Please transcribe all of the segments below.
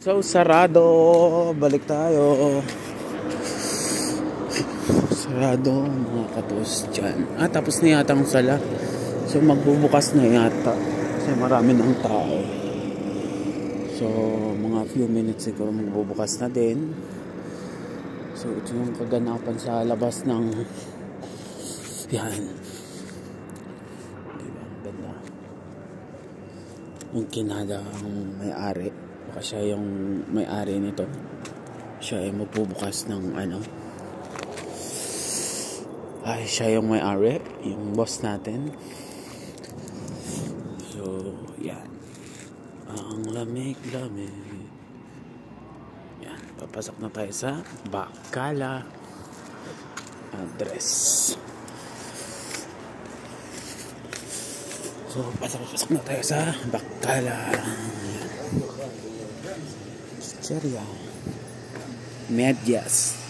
So, sarado. Balik tayo. Sarado, mga katos dyan. Tapos na yata ang sala. So, magbubukas na yata. Kasi marami ng tao. So, mga few minutes siguro magbubukas na din. So, ito yung kaganapan sa labas ng yan. Diba? Ganda. Yung kinadang may-ari. Baka siya yung may-ari nito. Siya ay magbubukas ng siya yung may-ari. Yung boss natin. So, yan. Ang lamig-lamig. Yan. Papasok na tayo sa Bacala address. So, pasok na tayo sa Bacala. Chicheria. Medias.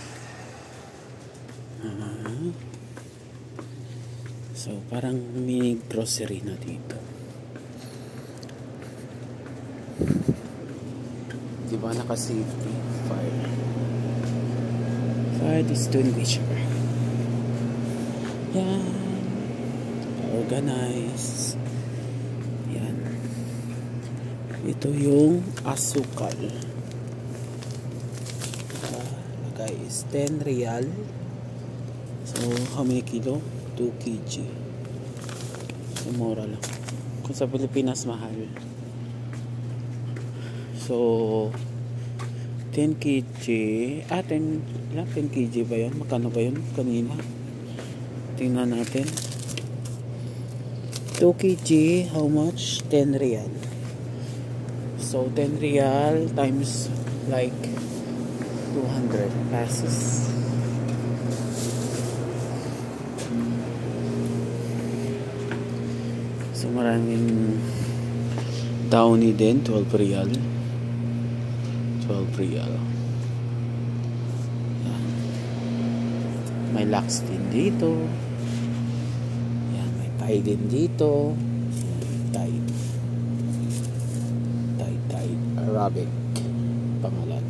So, parang mini grocery na dito. Diba naka-safety? Fire distinguisher. Yan. Organize. Yan. Ito yung asukal. Lagay is 10 real. So, how many kilo? 2 kg. So, mura lang. Kung sa Pilipinas, mahal. So, 10 kg. 10 kg ba yun? Magkano ba yun kanina? Tingnan natin. 2 kg, how much? 10 real. So, 10 real times like 200 pesos. So, maraming downy din. 12 real. 12 real. Yan. May lax din dito. Yan. May Tide din dito. Tide. Arabic. Pangalan.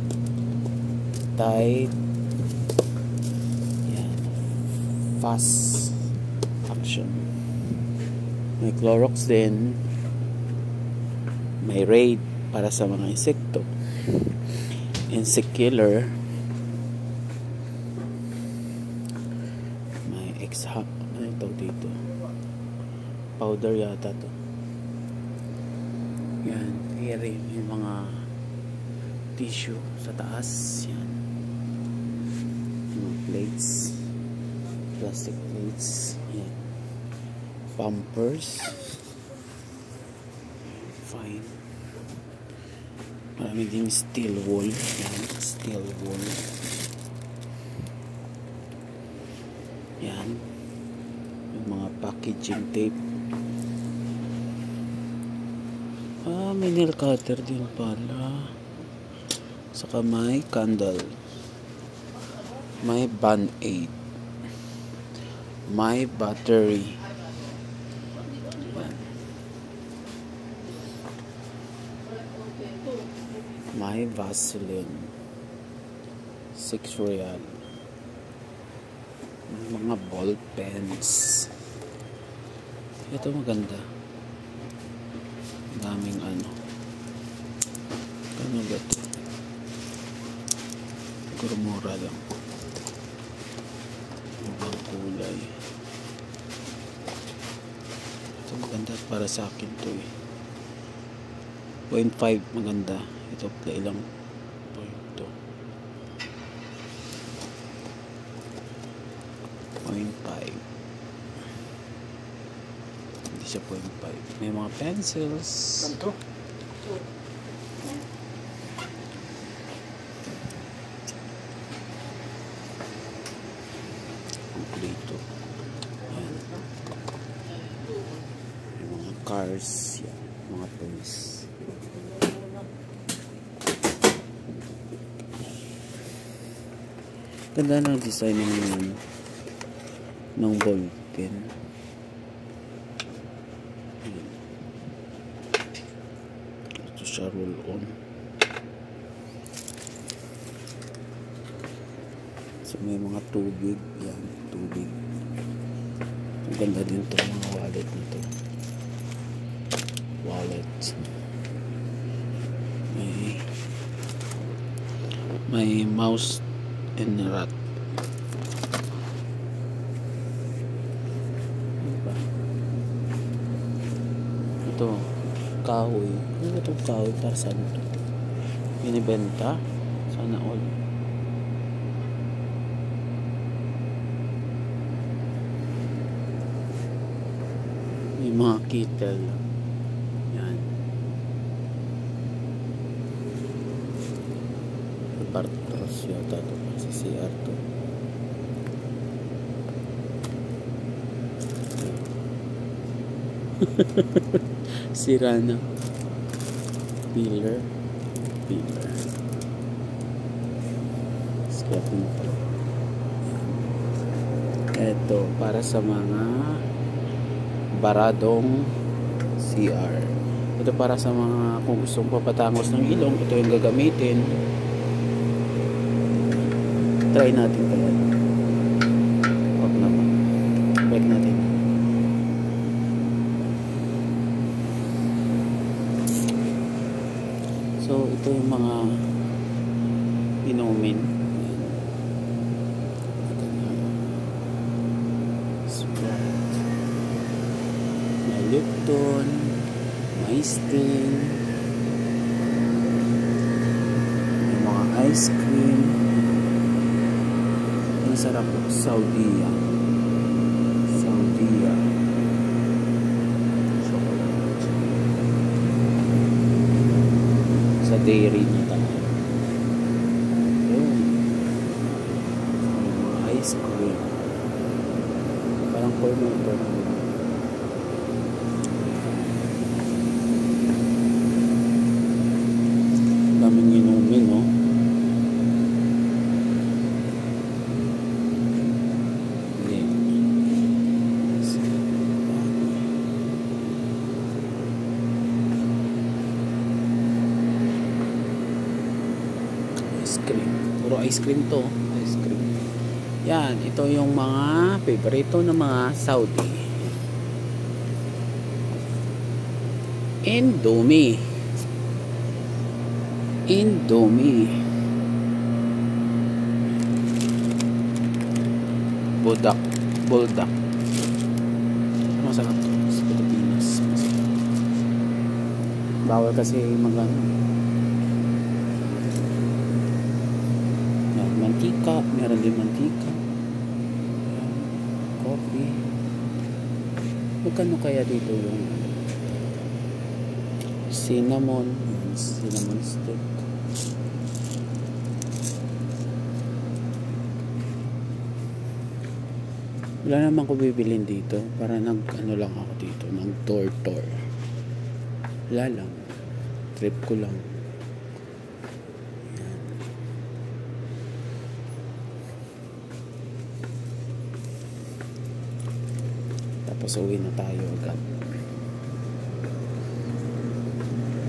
Tide. Yan. Fast action. May Clorox din. May Raid para sa mga insekto. Insect killer. May X-Hub. Ano ito dito? Powder yata to. Yan. Here yung mga tissue sa taas. Yan. Mga plates. Plastic plates. Yan. Pampers. Fine. Marami din steel wool. Yan. Steel wool. Yan. Yung mga packaging tape. May nail cutter din pala. Saka may candle. May Band-Aid. May battery. May Vaseline. 6 real. Mga ball pens. Ito maganda. Daming ano ba ito? Siguro mura lang. Ibang kulay. Ito maganda para sa akin to 0.5 maganda. Ito ilang point to 0.5. Hindi siya 0.5. May mga pencils. Kanto? Kompleto. Yan. May mga cars. Yan. Mga toys. Ganda ng design ng ball pen. Ito siya roll on. So may mga tubig. Yan, tubig. Ang ganda din to mga wallet nito. Wallet. May mouse and rat. Diba? Ito, kahoy. Ano ba itong kahoy? Para saan ito? Binibenta? Sana all. May mga kettle. Yan. Partros yata ito sa CR to. Sira na. Pillar. Scrapping pa. Ito para sa mga baradong CR. Ito para sa mga kung gustong papatangos ng ilong, ito yung gagamitin. Try natin kaya. Huwag naman. Back natin. So, ito yung mga inumin. Sprite. May Lipton. May Sting. May mga ice cream. Ang sarap po. Saudia. Chocolate. Sa dairy niya tayo. Yun. Mga ice cream. Parang fermenter. Daming inumin, no? Ice cream. Puro ice cream to. Ice cream. Yan. Ito yung mga favorito ng mga Saudi. Indomie. Buldak. Masarap to sa Pilipinas. Masarap. Bawal kasi magano. Mantika, meron din mantika. Coffee. Magkano kaya dito yung cinnamon stick. Wala naman ko bibilin dito. Para ano lang ako dito. Tour. Wala lang. Trip ko lang. Tapos uwi na tayo agad.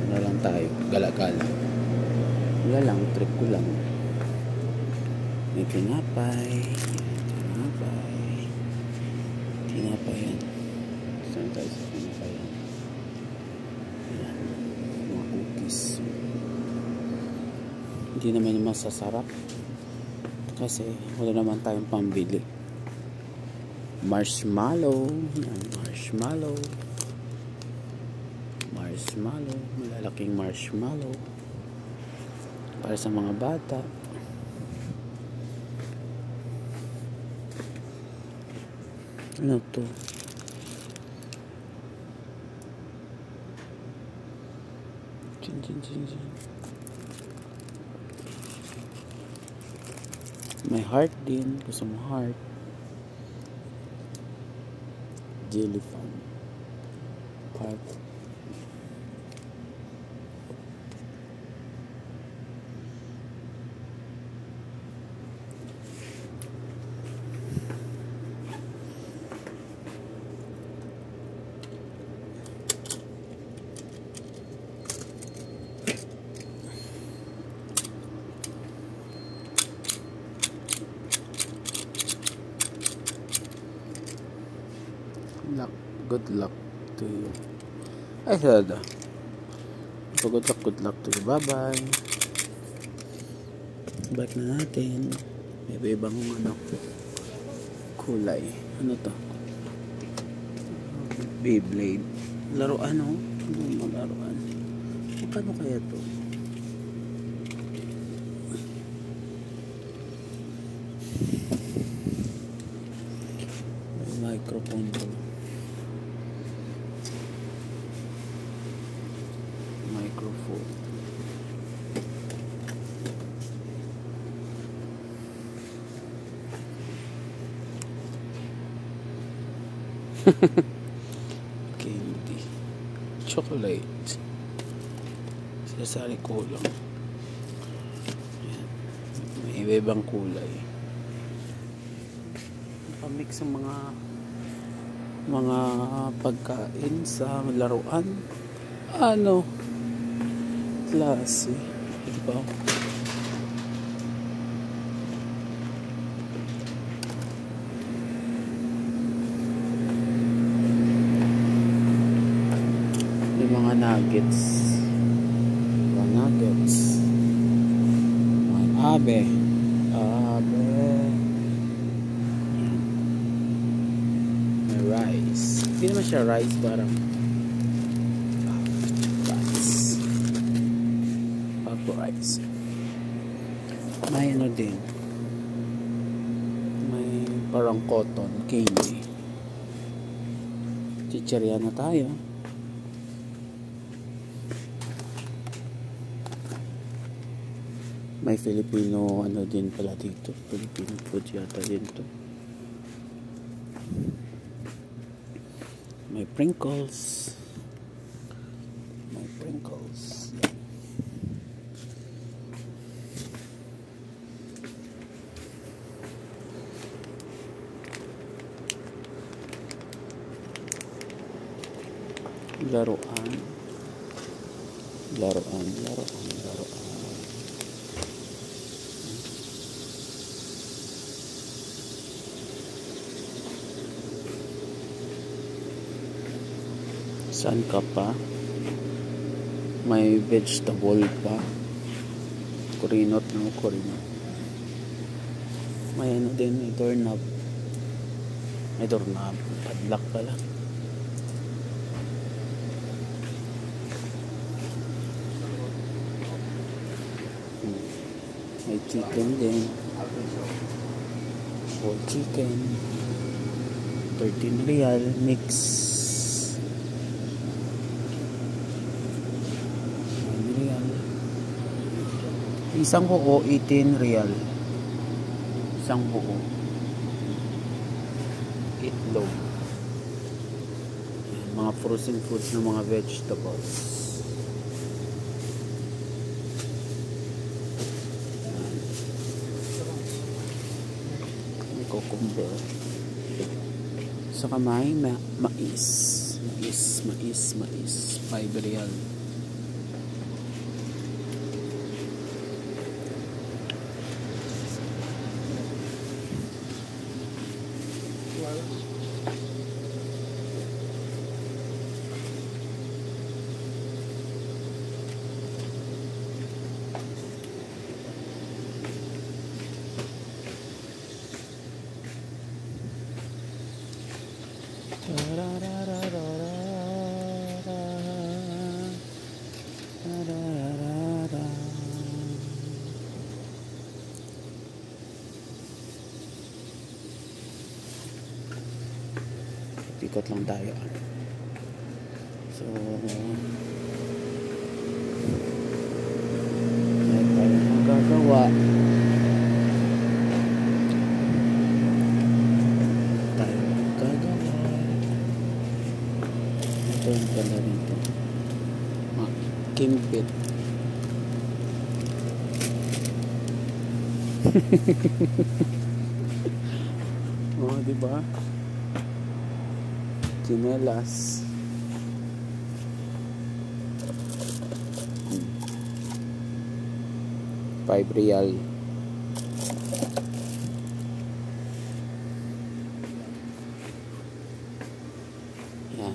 Ano lang tayo, gala-gala. Wala lang, trip ko lang. May tinapay. Tinapay yan. Saan tayo sa tinapay yan? Ayan. Mga cookies. Hindi naman masasarap. Kasi wala naman tayong pambili. Marshmallow. Yan, marshmallow. Malalaking marshmallow. Para sa mga bata. Ano to? Chin. May heart din. Gusto mo heart. Jelly fan. Heart. Good luck to you. Ay, sada. So, good luck to you. Bye-bye. Balik na natin. May ibang kulay. Ano to? Beyblade. Laruan, oh. Ano yung laruan? Paano kaya to? May microphone to. Microphone. Candy. Chocolate. Sasari ko lang. May iba-ibang kulay. Nakamix ang mga pagkain sa laruan. Ano? Klase. Diba? Yung mga nuggets. Mga nuggets. Mga abe. Abe. May rice. Hindi naman siya rice, parang rice. May ano din. May parang cotton candy. Chichirya na tayo. May Filipino ano din pala dito. Filipino food yata din to. May Pringles. May Pringles. Laruan. Saan ka pa? May vegetable pa. Kurinot, no? Kurinot. May ano din, may doorknob. May doorknob. Padlock pala. May chicken din. Whole chicken. 13 real mix. Isang buo 18 real. Isang buo. Itlog. Mga frozen foods ng mga vegetables. May cucumber. Saka may mais. Mais. 5 real. Ikot lang tayo. So may tayo magagawa. Ito yung pala rito. Kimpit. Oh, diba? Chinelas. ₱5. Yan.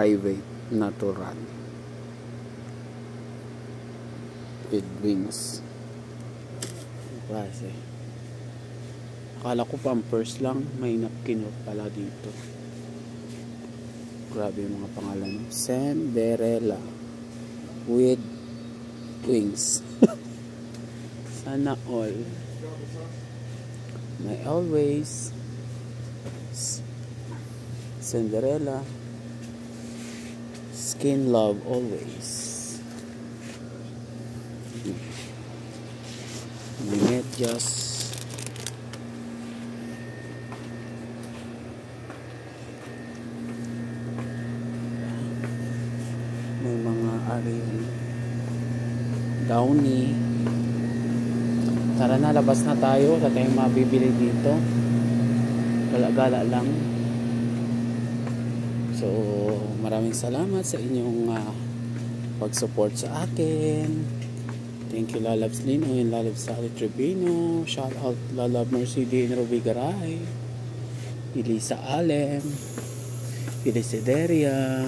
private na to run with wings. Klase. Akala ko Pampers lang, may napkin pala dito. Grabe yung mga pangalan. Cinderella with wings. Sana all. My always Cinderella skin love always. Medyas. May mga aring downy. Tara na, labas na tayo. Wala tayong mabibili dito. Gala-gala lang. So, maraming salamat sa inyong pag-support sa akin. Thank you Lalabs Lino and Lalabs Sally Trevino. Shout out Lalab Mercedes Robigaray, Elisa Alem, Elisideria.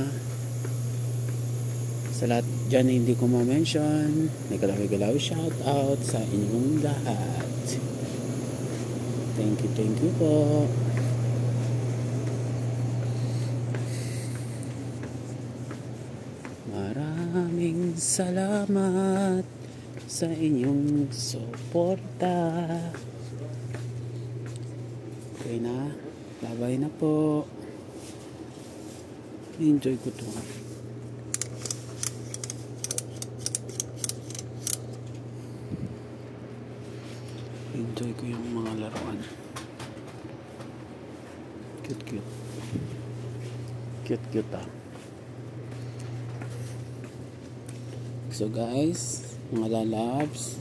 Sa lahat dyan na hindi ko ma-mention, nagalaw-galaw shout out sa inyong lahat. Thank you po. Maraming salamat sa inyong suporta. Okay na, babay na po. Enjoy ko to. Enjoy ko yung mga laruan. Cute So guys, mga lalabs,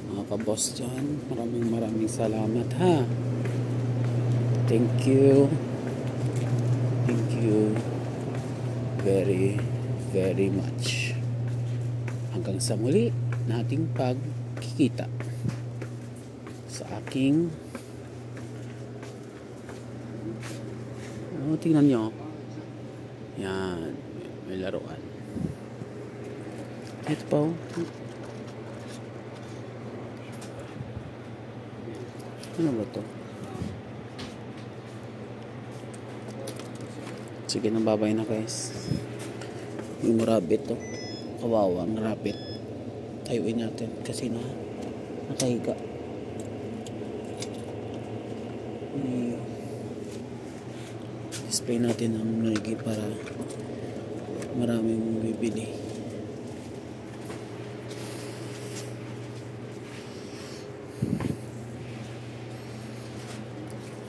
mga kaboss dyan, maraming salamat ha. Thank you very much. Hanggang sa muli nating pagkikita sa aking tingnan nyo yan, may laruan ito pa ano ba to? Sige, nababay na guys. Yung rabbit to, kawawa ang rabbit. Tayuin natin kasi nakahiga. Display natin ang nagi para maraming bibili.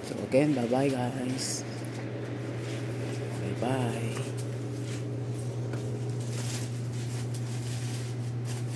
So again, bye bye guys. Bye bye.